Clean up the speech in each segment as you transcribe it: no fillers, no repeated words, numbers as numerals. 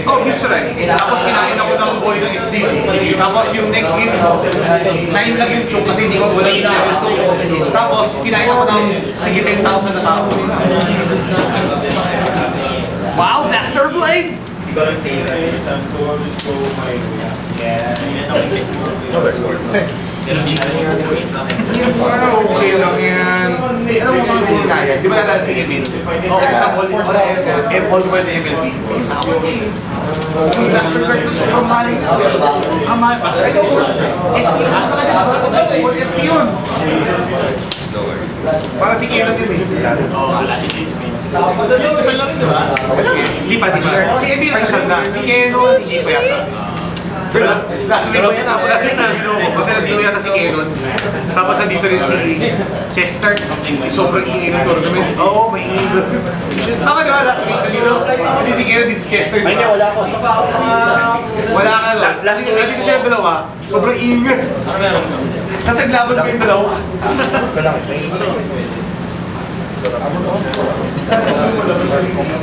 Oh, Bisray. Tapos kinain ako ng boy ng SD. Tapos yung next game ko, 9 lang yung choke kasi hindi ko wala yung level 2. Tapos kinain ako ng higit 10,000 na tao. Wow, Master Blade! Okay lang yan. Ano mo sa mga kaya? Di ba nalala si Emil? For example, all over the MLB. Master Blade to sobrang mahal yun. Ito po, SP yun sa kanila. SP yun. Para si Kenon yun eh. Hindi pa, di ba? Si Emil kasal na. Si Kenon, hindi pa yata. Last week pa yan ako. Last week na kasi nandito yata si Kenon. Tapos nandito rin si Chester. Sobrang ingay ng tournament. Oo, may ingay. Tama di ba last week nandito? Hindi si Kenon, hindi si Chester. Ay, hindi, wala ako. Wala ka no? Last week, nandito siya yung dalawa. Sobrang ingay. Kasi naglaban ko yung dalawa.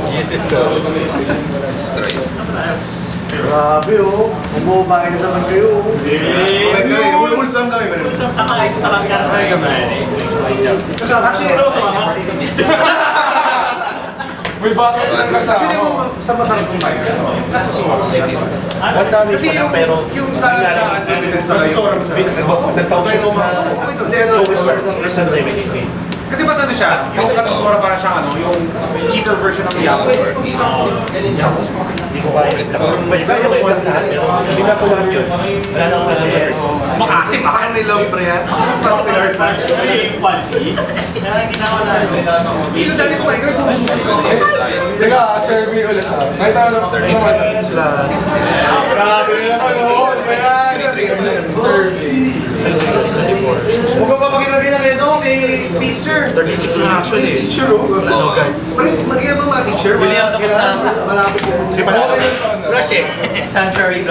Jesus ko. Straight. Grabe oh. Umubahin na naman kayo. Ulsam kami. Ulsam kakain ko sa kami kami. Actually, May bata silang kasama. sa masarap kong tayo. Ang dami Kasi yung sa unlimited sa kayo. nagtawag siya ng mga showbiz na listen sa ibig. Kasi mas ano siya, yung katusura para siyang ano, yung cheaper version ng Yahoo. Hindi ko kaya. May kaya ko yung lahat, pero hindi na ko lahat yun. Wala na akong ADS. Makasim, akala nila yung pre-hat. Parang pinart na. Sino dali ko ba? Ikaw kung susunod ko. Teka, survey ulit ha. Nakita ko lang. Grabe naman, oh. Ano ba yan? Survey. Huwag ka pa magkilagay na kayo, no? Kay teacher. 36 na actually. Teacher, oh. Pre, mag-ilan ba mga teacher? William, tapos na. Malapit yan. Si Palalo. Rush eh. Sanctuary